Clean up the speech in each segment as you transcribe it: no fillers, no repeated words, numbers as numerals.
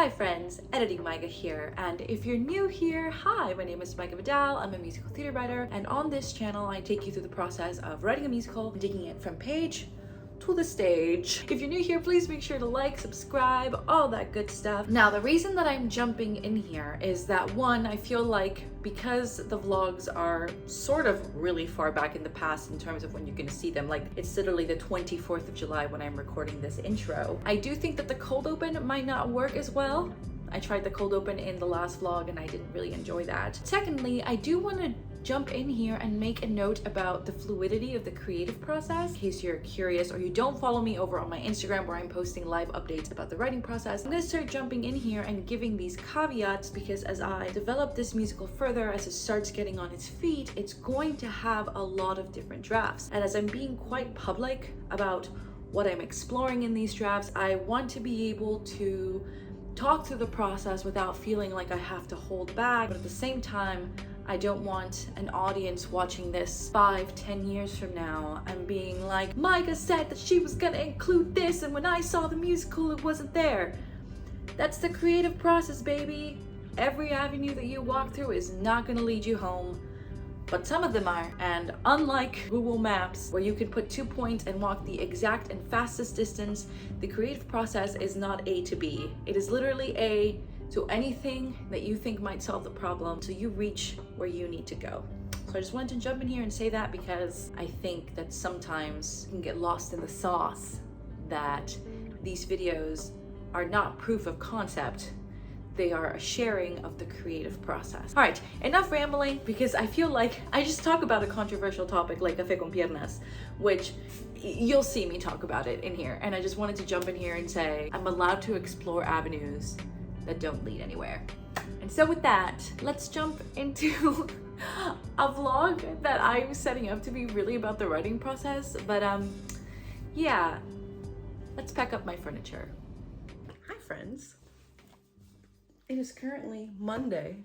Hi friends, Editing Maiga here, and if you're new here, hi, my name is Maiga Vidal, I'm a musical theater writer, and on this channel I take you through the process of writing a musical and taking it from page to the stage. If you're new here, please make sure to like, subscribe, all that good stuff. Now, the reason that I'm jumping in here is that one, I feel like because the vlogs are sort of really far back in the past in terms of when you're gonna see them, like it's literally the 24th of July when I'm recording this intro, I do think that the cold open might not work as well. I tried the cold open in the last vlog and I didn't really enjoy that. Secondly, I do want to jump in here and make a note about the fluidity of the creative process. In case you're curious or you don't follow me over on my Instagram where I'm posting live updates about the writing process, I'm gonna start jumping in here and giving these caveats because as I develop this musical further, as it starts getting on its feet, it's going to have a lot of different drafts. And as I'm being quite public about what I'm exploring in these drafts, I want to be able to talk through the process without feeling like I have to hold back, but at the same time, I don't want an audience watching this 5-10 years from now and being like, Maiga said that she was gonna include this and when I saw the musical it wasn't there. That's the creative process, baby. Every avenue that you walk through is not gonna lead you home, but some of them are. And unlike Google Maps, where you can put 2 points and walk the exact and fastest distance, the creative process is not A to B. It is literally A to anything that you think might solve the problem so you reach where you need to go. So I just wanted to jump in here and say that because I think that sometimes you can get lost in the sauce that these videos are not proof of concept. They are a sharing of the creative process. All right, enough rambling because I feel like I just talk about a controversial topic like Café con Piernas, which you'll see me talk about it in here. And I just wanted to jump in here and say I'm allowed to explore avenues that don't lead anywhere. And so with that, let's jump into a vlog that I'm setting up to be really about the writing process. But yeah, let's pack up my furniture. Hi friends. It is currently Monday,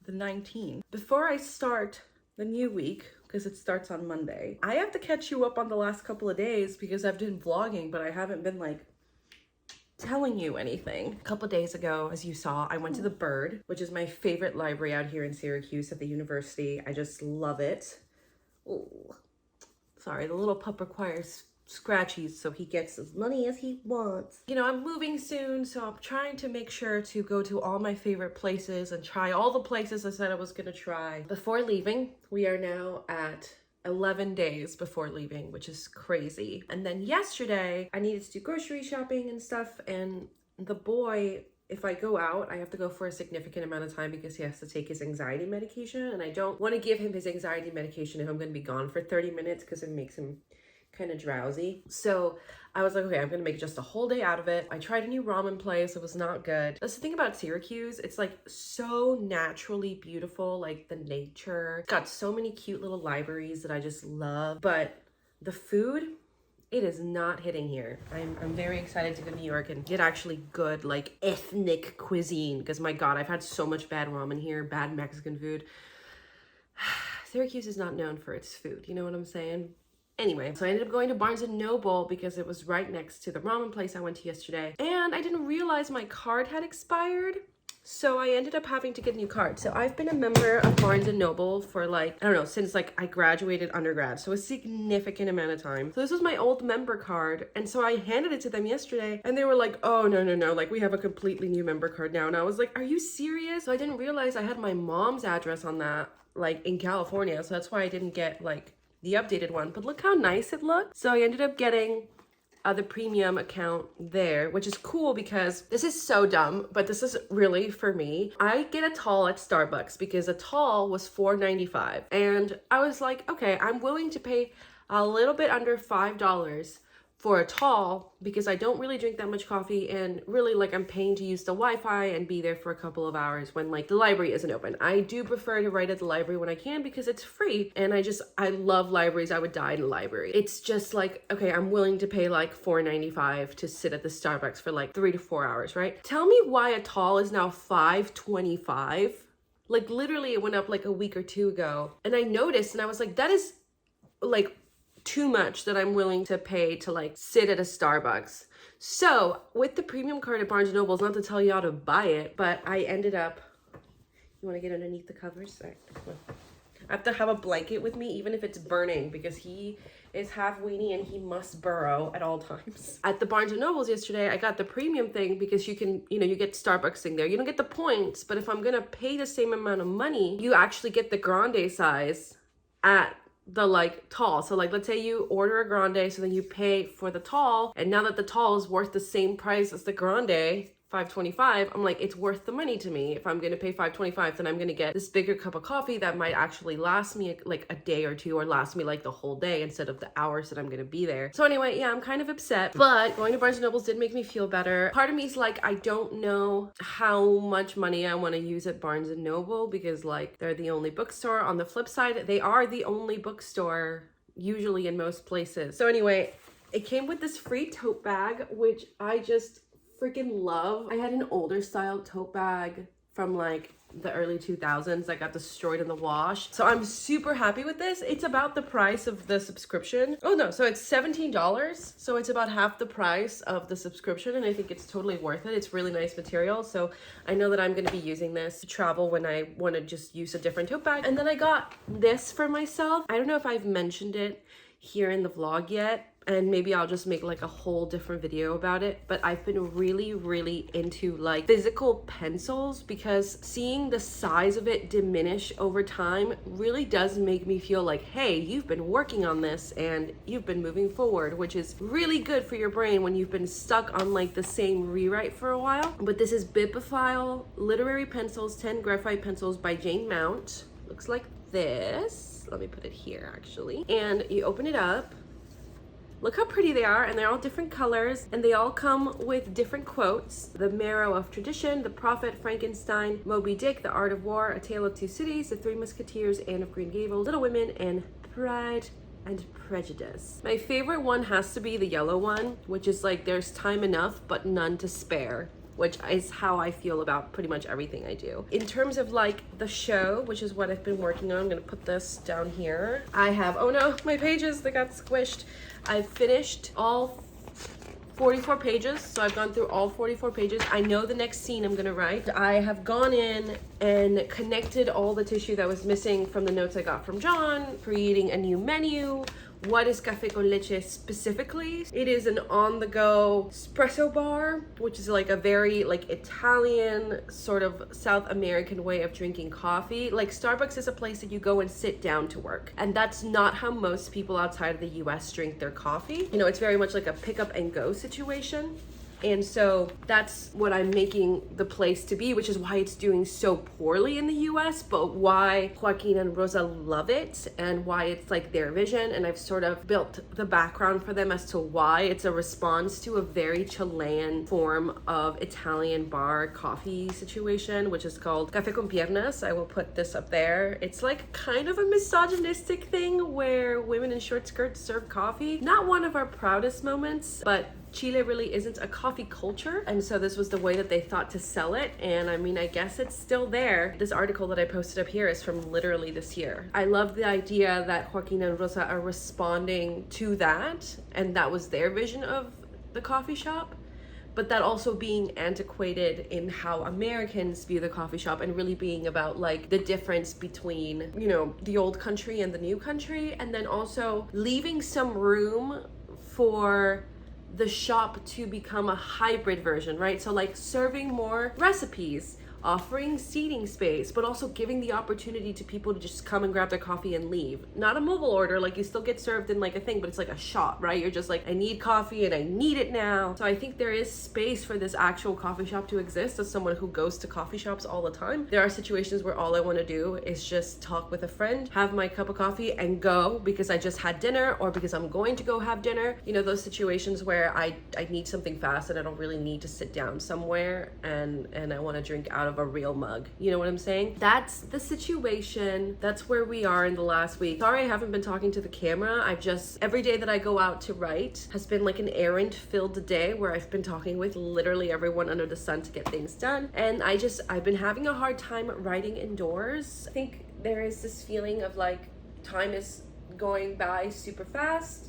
the 19th. Before I start the new week, because it starts on Monday, I have to catch you up on the last couple of days because I've been vlogging, but I haven't been like telling you anything. A couple of days ago, as you saw, I went to the Bird, which is my favorite library out here in Syracuse at the university. I just love it. Oh, sorry, the little pup requires scratchies so he gets as many as he wants. You know, I'm moving soon, so I'm trying to make sure to go to all my favorite places and try all the places I said I was gonna try before leaving. We are now at 11 days before leaving, which is crazy. And then yesterday I needed to do grocery shopping and stuff, and the boy, if I go out, I have to go for a significant amount of time because he has to take his anxiety medication, and I don't want to give him his anxiety medication if I'm going to be gone for 30 minutes because it makes him kind of drowsy. So I was like, okay, I'm gonna make just a whole day out of it. I tried a new ramen place, it was not good. That's the thing about Syracuse, it's like so naturally beautiful, like the nature. It's got so many cute little libraries that I just love, but the food, it is not hitting here. I'm very excited to go to New York and get actually good like ethnic cuisine because my God, I've had so much bad ramen here, bad Mexican food. Syracuse is not known for its food, you know what I'm saying? Anyway, so I ended up going to Barnes & Noble because it was right next to the ramen place I went to yesterday. And I didn't realize my card had expired. So I ended up having to get a new card. So I've been a member of Barnes & Noble for like, I don't know, since like I graduated undergrad. So a significant amount of time. So this was my old member card. And so I handed it to them yesterday and they were like, oh, no. Like we have a completely new member card now. And I was like, are you serious? So I didn't realize I had my mom's address on that, like in California. So that's why I didn't get like the updated one, but look how nice it looks. So I ended up getting the premium account there, which is cool because this is so dumb, but this is really for me. I get a tall at Starbucks because a tall was $4.95. And I was like, okay, I'm willing to pay a little bit under $5 for a tall because I don't really drink that much coffee and really like I'm paying to use the Wi-Fi and be there for a couple of hours when like the library isn't open. I do prefer to write at the library when I can because it's free and I love libraries. I would die in a library. It's just like, okay, I'm willing to pay like $4.95 to sit at the Starbucks for like 3 to 4 hours, right? Tell me why a tall is now $5.25. Like literally it went up like a week or two ago and I noticed and I was like, that is like too much that I'm willing to pay to like sit at a Starbucks. So with the premium card at Barnes & Noble, not to tell you how to buy it, but I ended up, you want to get underneath the covers? All right, come on. I have to have a blanket with me, even if it's burning, because he is half weenie and he must burrow at all times. At the Barnes & Nobles yesterday, I got the premium thing because you can, you get Starbucks thing there. You don't get the points, but if I'm gonna pay the same amount of money, you actually get the grande size at the like tall. So like, let's say you order a grande, so then you pay for the tall, and now that the tall is worth the same price as the grande, $5.25, I'm like, it's worth the money to me. If I'm gonna pay $5.25, then I'm gonna get this bigger cup of coffee that might actually last me like a day or two, or last me like the whole day instead of the hours that I'm gonna be there. So anyway, yeah, I'm kind of upset, but going to Barnes & Nobles did make me feel better. Part of me is like, I don't know how much money I wanna use at Barnes & Noble because like they're the only bookstore. On the flip side, they are the only bookstore usually in most places. So anyway, it came with this free tote bag, which I just freaking love. I had an older style tote bag from like the early 2000s that got destroyed in the wash. So I'm super happy with this. It's about the price of the subscription. Oh no, so it's $17. So it's about half the price of the subscription, and I think it's totally worth it. It's really nice material. So I know that I'm gonna be using this to travel when I wanna just use a different tote bag. And then I got this for myself. I don't know if I've mentioned it here in the vlog yet, and maybe I'll just make like a whole different video about it, but I've been really into like physical pencils because seeing the size of it diminish over time really does make me feel like, hey, you've been working on this and you've been moving forward, which is really good for your brain when you've been stuck on like the same rewrite for a while. But this is Bibliophile Literary Pencils 10 Graphite Pencils by Jane Mount. Looks like this. Let me put it here actually. And you open it up. Look how pretty they are, and they're all different colors, and they all come with different quotes. The Marrow of Tradition, The Prophet, Frankenstein, Moby Dick, The Art of War, A Tale of Two Cities, The Three Musketeers, Anne of Green Gables, Little Women, and Pride and Prejudice. My favorite one has to be the yellow one, which is like there's time enough but none to spare, which is how I feel about pretty much everything I do. In terms of like the show, which is what I've been working on, I'm gonna put this down here. I have, oh no, my pages, they got squished. I've finished all 44 pages, so I've gone through all 44 pages. I know the next scene I'm gonna write. I have gone in and connected all the tissue that was missing from the notes I got from John, creating a new menu. What is Café con Leche specifically? It is an on-the-go espresso bar, which is like a very like Italian sort of South American way of drinking coffee. Like Starbucks is a place that you go and sit down to work. And that's not how most people outside of the US drink their coffee. You know, it's very much like a pick up and go situation. And so that's what I'm making the place to be, which is why it's doing so poorly in the US, but why Joaquin and Rosa love it and why it's like their vision. And I've sort of built the background for them as to why it's a response to a very Chilean form of Italian bar coffee situation, which is called Café con Piernas. I will put this up there. It's like kind of a misogynistic thing where women in short skirts serve coffee. Not one of our proudest moments, but Chile really isn't a coffee culture, and so this was the way that they thought to sell it, and I mean, I guess it's still there. This article that I posted up here is from literally this year. I love the idea that Joaquin and Rosa are responding to that, and that was their vision of the coffee shop, but that also being antiquated in how Americans view the coffee shop and really being about like the difference between, you know, the old country and the new country, and then also leaving some room for the shop to become a hybrid version, right? So like serving more recipes, offering seating space, but also giving the opportunity to people to just come and grab their coffee and leave. Not a mobile order, like you still get served in like a thing, but it's like a shop, right? You're just like, I need coffee and I need it now. So I think there is space for this actual coffee shop to exist as someone who goes to coffee shops all the time. There are situations where all I want to do is just talk with a friend, have my cup of coffee and go because I just had dinner or because I'm going to go have dinner. You know, those situations where I need something fast and I don't really need to sit down somewhere and I want to drink out of a real mug. You know what I'm saying? That's the situation. That's where we are in the last week. Sorry I haven't been talking to the camera. I've just, every day that I go out to write has been like an errand filled day where I've been talking with literally everyone under the sun to get things done. And I've been having a hard time writing indoors. I think there is this feeling of like time is going by super fast.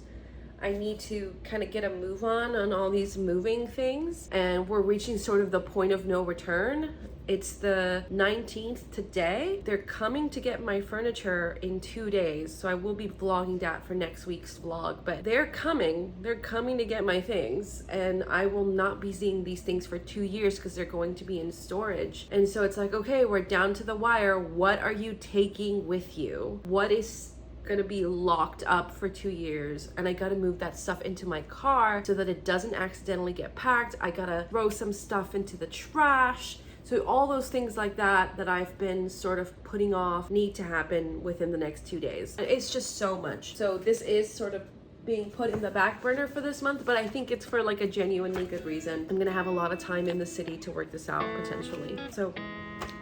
I need to kind of get a move on all these moving things, and we're reaching sort of the point of no return. It's the 19th today. They're coming to get my furniture in 2 days, so I will be vlogging that for next week's vlog, but they're coming to get my things, and I will not be seeing these things for 2 years because they're going to be in storage. And so it's like, okay, we're down to the wire. What are you taking with you? What is gonna be locked up for 2 years? And I gotta move that stuff into my car so that it doesn't accidentally get packed. I gotta throw some stuff into the trash. So all those things like that I've been sort of putting off need to happen within the next 2 days. It's just so much. So this is sort of being put in the back burner for this month, but I think it's for like a genuinely good reason. I'm gonna have a lot of time in the city to work this out potentially. So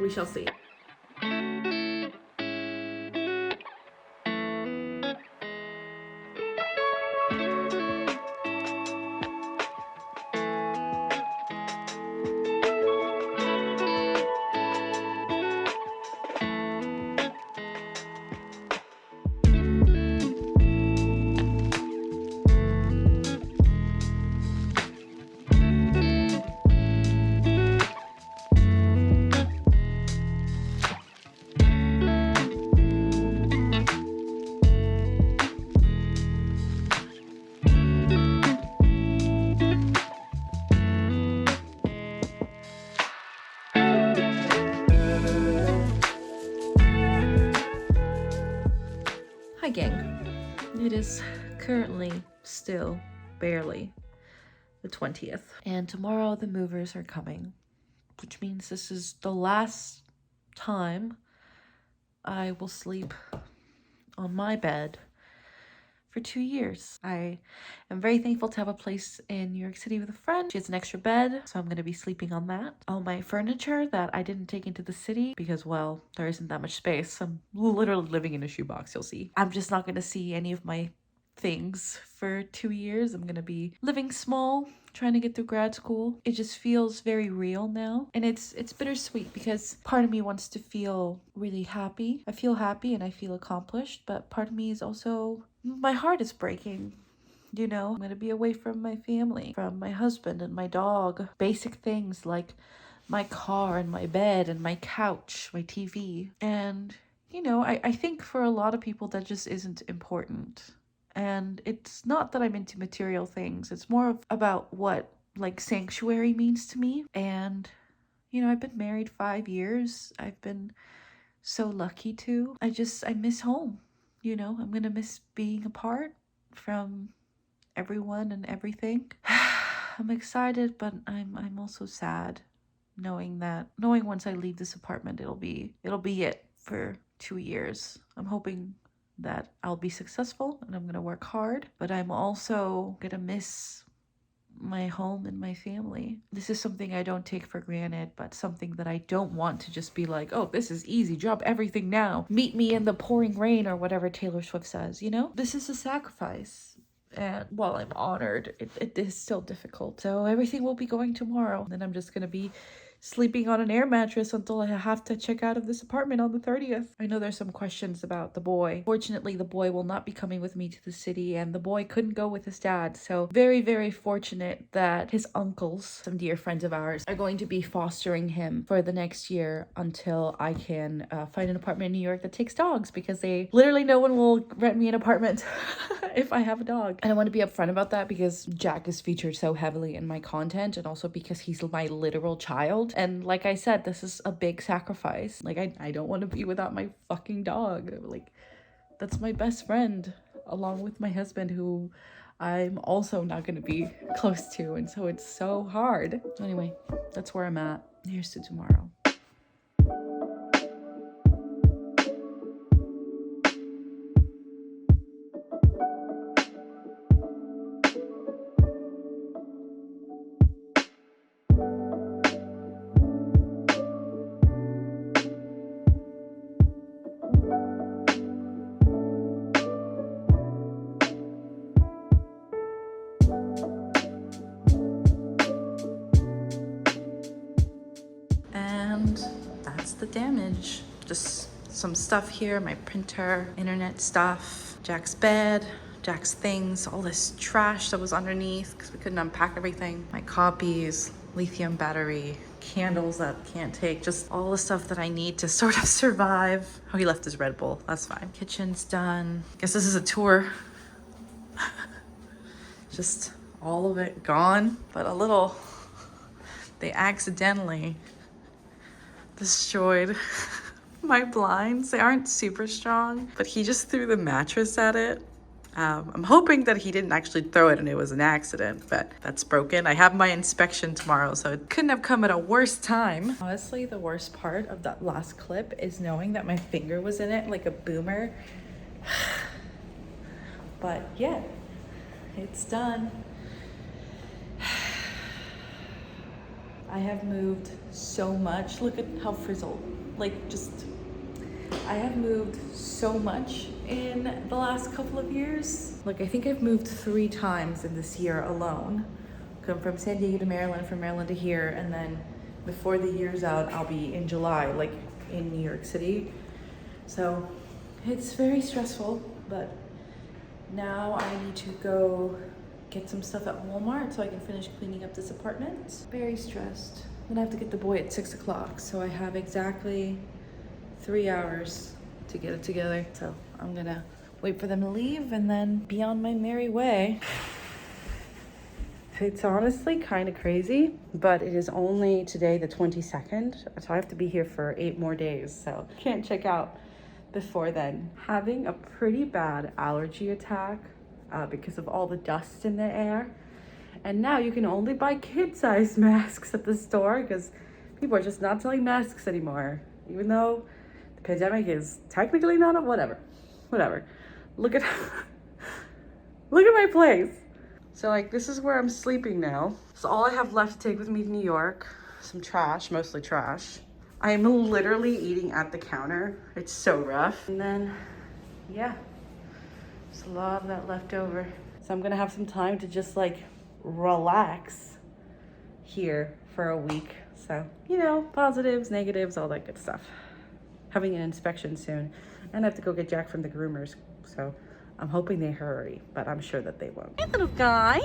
we shall see. Hi gang, it is currently still barely the 20th, and tomorrow the movers are coming, which means this is the last time I will sleep on my bed for 2 years. I am very thankful to have a place in New York City with a friend. She has an extra bed, so I'm going to be sleeping on that. All my furniture that I didn't take into the city because, well, there isn't that much space. I'm literally living in a shoebox, you'll see. I'm just not going to see any of my things for 2 years. I'm going to be living small, trying to get through grad school. It just feels very real now. And it's bittersweet because part of me wants to feel really happy. I feel happy and I feel accomplished, but part of me is also, my heart is breaking. You know, I'm going to be away from my family, from my husband and my dog. Basic things like my car and my bed and my couch, my TV. And, you know, I think for a lot of people that just isn't important. And it's not that I'm into material things. It's more about what like sanctuary means to me. And, you know, I've been married 5 years. I've been so lucky to. I miss home. You know, I'm going to miss being apart from everyone and everything. I'm excited, but I'm also sad knowing once I leave this apartment, it'll be it for 2 years. I'm hoping that I'll be successful and I'm going to work hard, but I'm also going to miss my home and my family. This is something I don't take for granted, but something that I don't want to just be like, oh, this is easy, drop everything now, meet me in the pouring rain, or whatever Taylor Swift says, you know? This is a sacrifice. And while I'm honored, it is still difficult. So everything will be going tomorrow. Then I'm just going to be sleeping on an air mattress until I have to check out of this apartment on the 30th. I know there's some questions about the boy. Fortunately, the boy will not be coming with me to the city, and the boy couldn't go with his dad. So very, very fortunate that his uncles, some dear friends of ours, are going to be fostering him for the next year until I can find an apartment in New York that takes dogs, because they literally no one will rent me an apartment if I have a dog. And I want to be upfront about that because Jack is featured so heavily in my content, and also because he's my literal child. And like I said, this is a big sacrifice. Like, I don't want to be without my fucking dog. Like, that's my best friend, along with my husband, who I'm also not going to be close to. And so it's so hard. So anyway, that's where I'm at. Here's to tomorrow. And that's the damage. Just some stuff here, my printer, internet stuff, Jack's bed, Jack's things, all this trash that was underneath because we couldn't unpack everything, my copies, lithium battery, candles that can't take, just all the stuff that I need to sort of survive. Oh, he left his Red Bull, that's fine. Kitchen's done. Guess this is a tour. Just all of it gone, but a little, they accidentally destroyed my blinds. They aren't super strong, but he just threw the mattress at it. I'm hoping that he didn't actually throw it and it was an accident, but that's broken. I have my inspection tomorrow, so it couldn't have come at a worse time. Honestly, the worst part of that last clip is knowing that my finger was in it like a boomer. But yeah, it's done. I have moved so much. Look at how frizzled, like just, I have moved so much in the last couple of years. Like I think I've moved 3 times in this year alone. Come from San Diego to Maryland, from Maryland to here, and then before the year's out, I'll be in July, like in New York City. So it's very stressful, but now I need to go get some stuff at Walmart so I can finish cleaning up this apartment. Very stressed. Then I have to get the boy at 6 o'clock, so I have exactly 3 hours to get it together. So I'm gonna wait for them to leave and then be on my merry way. It's honestly kind of crazy, but it is only today the 22nd, so I have to be here for 8 more days, so can't check out before then. Having a pretty bad allergy attack because of all the dust in the air. And now you can only buy kid-sized masks at the store because people are just not selling masks anymore, even though the pandemic is technically not a whatever. Look at look at my place. So like this is where I'm sleeping now. So all I have left to take with me to New York, some trash, mostly trash. I am literally eating at the counter. It's so rough. And then yeah, there's a lot of that left over. So I'm gonna have some time to just like relax here for a week. So, you know, positives, negatives, all that good stuff. Having an inspection soon. And I have to go get Jack from the groomers. So I'm hoping they hurry, but I'm sure that they won't. Hey, little guy.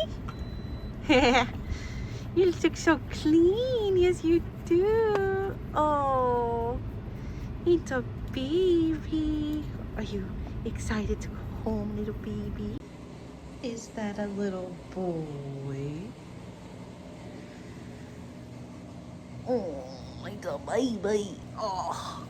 You look so clean. Yes, you do. Oh, it's a baby. Are you excited to go home, little baby? Is that a little boy? Oh, like a baby. Oh,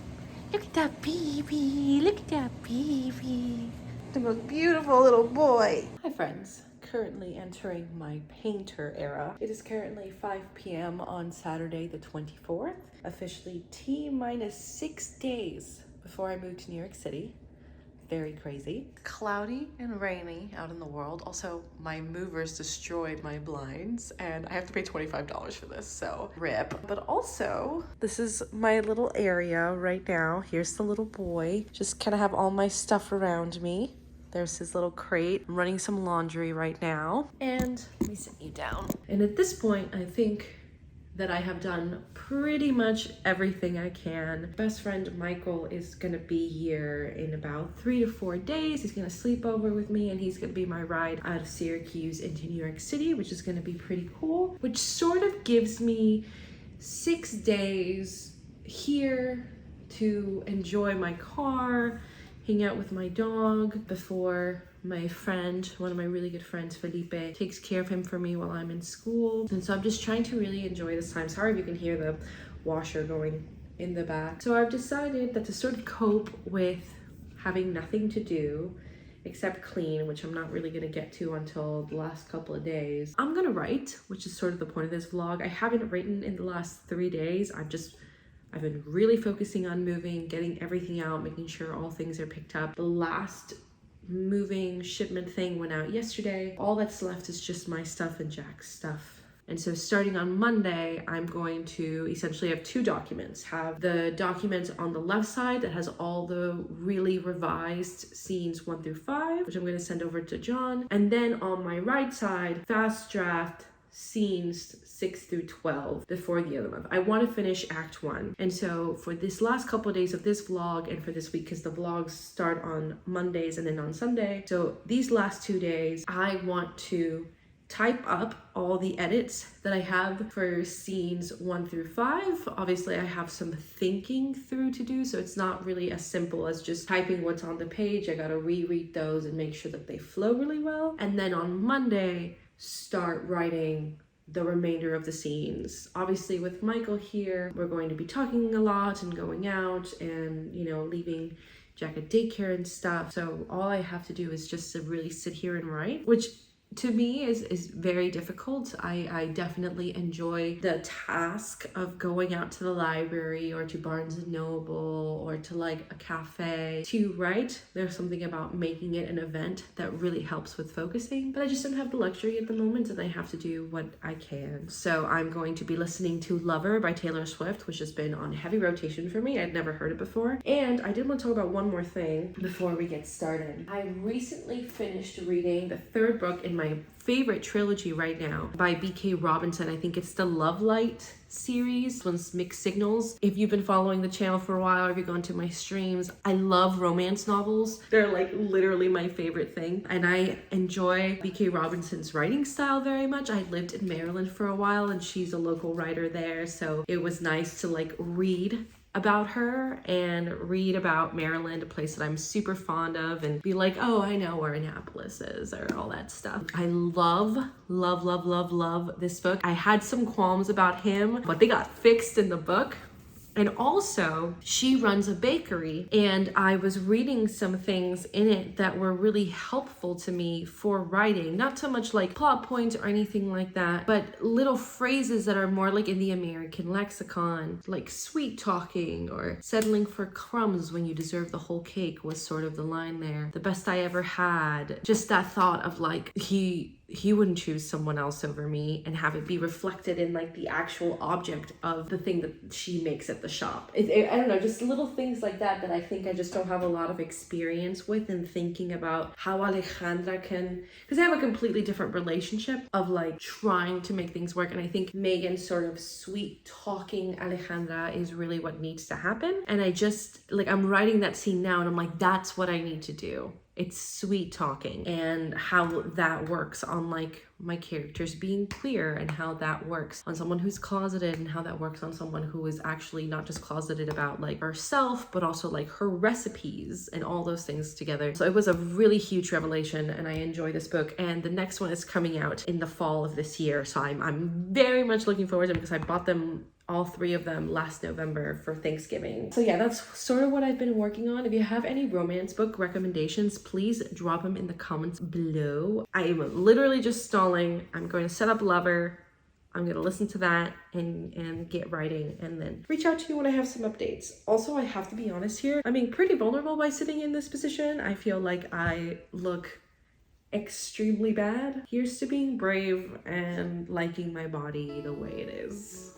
look at that baby. Look at that baby. The most beautiful little boy. Hi, friends. Currently entering my painter era. It is currently 5 p.m. on Saturday the 24th. Officially T-minus 6 days before I move to New York City. Very crazy. Cloudy and rainy out in the world. Also, my movers destroyed my blinds and I have to pay $25 for this, so rip. But also, this is my little area right now. Here's the little boy. Just kind of have all my stuff around me. There's his little crate. I'm running some laundry right now. And let me sit you down. And at this point, I think that I have done pretty much everything I can. Best friend Michael is gonna be here in about 3 to 4 days. He's gonna sleep over with me and he's gonna be my ride out of Syracuse into New York City, which is gonna be pretty cool, which sort of gives me 6 days here to enjoy my car, hang out with my dog before my friend, one of my really good friends, Felipe, takes care of him for me while I'm in school. And so I'm just trying to really enjoy this time. Sorry if you can hear the washer going in the back. So I've decided that to sort of cope with having nothing to do except clean, which I'm not really gonna get to until the last couple of days, I'm gonna write, which is sort of the point of this vlog. I haven't written in the last 3 days. I've been really focusing on moving, getting everything out, making sure all things are picked up. The last moving shipment thing went out yesterday. All that's left is just my stuff and Jack's stuff. And so starting on Monday, I'm going to essentially have 2 documents. Have the document on the left side that has all the really revised scenes 1 through 5, which I'm going to send over to John. And then on my right side, fast draft scenes 6 through 12 before the other month. I want to finish Act 1. And so for this last couple of days of this vlog and for this week, because the vlogs start on Mondays and then on Sunday. So these last 2 days, I want to type up all the edits that I have for scenes 1 through 5. Obviously, I have some thinking through to do, so it's not really as simple as just typing what's on the page. I gotta reread those and make sure that they flow really well. And then on Monday, start writing the remainder of the scenes. Obviously, with Michael here, we're going to be talking a lot and going out and, you know, leaving Jack at daycare and stuff. So all I have to do is just to really sit here and write, which to me is very difficult. I definitely enjoy the task of going out to the library or to Barnes and Noble or to like a cafe to write. There's something about making it an event that really helps with focusing, but I just don't have the luxury at the moment and I have to do what I can. So I'm going to be listening to Lover by Taylor Swift, which has been on heavy rotation for me. I'd never heard it before. And I did want to talk about one more thing before we get started. I recently finished reading the 3rd book in my favorite trilogy right now by B.K. Robinson. I think it's the Love Light series. This one's Mixed Signals. If you've been following the channel for a while, or if you've gone to my streams, I love romance novels. They're like literally my favorite thing. And I enjoy B.K. Robinson's writing style very much. I lived in Maryland for a while and she's a local writer there. So it was nice to like read about her and read about Maryland, a place that I'm super fond of, and be like, oh, I know where Annapolis is, or all that stuff. I love this book. I had some qualms about him, but they got fixed in the book. And also, she runs a bakery, and I was reading some things in it that were really helpful to me for writing. Not so much like plot points or anything like that, but little phrases that are more like in the American lexicon, like sweet talking or settling for crumbs when you deserve the whole cake was sort of the line there. The best I ever had. Just that thought of like, he wouldn't choose someone else over me, and have it be reflected in like the actual object of the thing that she makes at the shop. I don't know, just little things like that that I think I just don't have a lot of experience with, and thinking about how Alejandra can, because they have a completely different relationship of like trying to make things work. And I think Megan's sort of sweet talking Alejandra is really what needs to happen. And I just like, I'm writing that scene now and I'm like, that's what I need to do. It's sweet talking, and how that works on like my characters being queer, and how that works on someone who's closeted, and how that works on someone who is actually not just closeted about like herself, but also like her recipes and all those things together. So it was a really huge revelation, and I enjoy this book. And the next one is coming out in the fall of this year. So I'm very much looking forward to them, because I bought them, all 3 of them, last November for Thanksgiving. So yeah, that's sort of what I've been working on. If you have any romance book recommendations, please drop them in the comments below. I am literally just stalling. I'm going to set up Lover. I'm going to listen to that and get writing, and then reach out to you when I have some updates. Also, I have to be honest here. I'm being pretty vulnerable by sitting in this position. I feel like I look extremely bad. Here's to being brave and liking my body the way it is.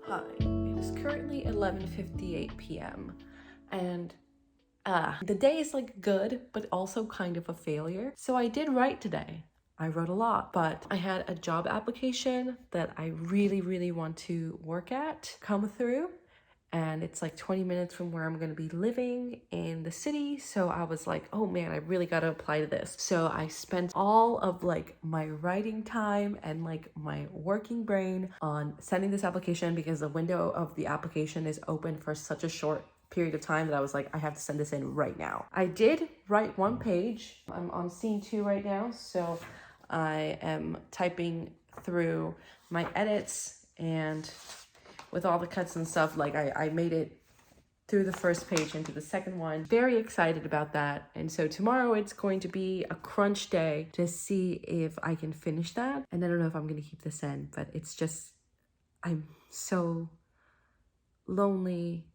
Hi, it is currently 11:58 p.m. and the day is like good, but also kind of a failure. So I did write today. I wrote a lot, but I had a job application that I really want to work at come through. And it's like 20 minutes from where I'm going to be living in the city. So I was like, oh man, I really got to apply to this. So I spent all of like my writing time and like my working brain on sending this application, because the window of the application is open for such a short period of time that I was like, I have to send this in right now. I did write 1 page. I'm on scene 2 right now. So I am typing through my edits, and with all the cuts and stuff, like I made it through the first page into the second one. Very excited about that. And so tomorrow it's going to be a crunch day to see if I can finish that. And I don't know if I'm going to keep this in, but it's just, I'm so lonely,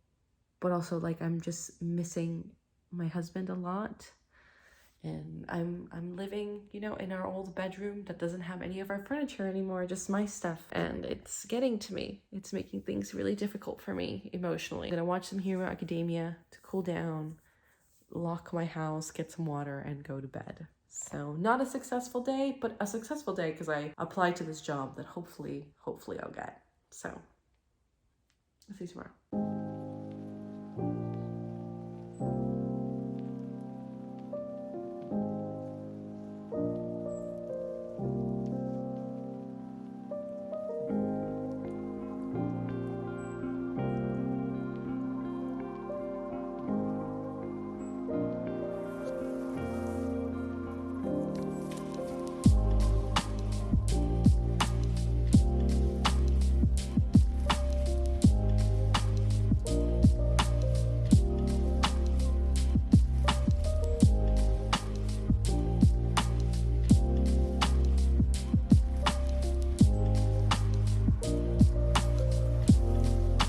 but also like I'm just missing my husband a lot. And I'm living, you know, in our old bedroom that doesn't have any of our furniture anymore, just my stuff. And it's getting to me. It's making things really difficult for me emotionally. I'm gonna watch some Hero Academia to cool down, lock my house, get some water, and go to bed. So not a successful day, but a successful day because I applied to this job that hopefully I'll get. So I'll see you tomorrow.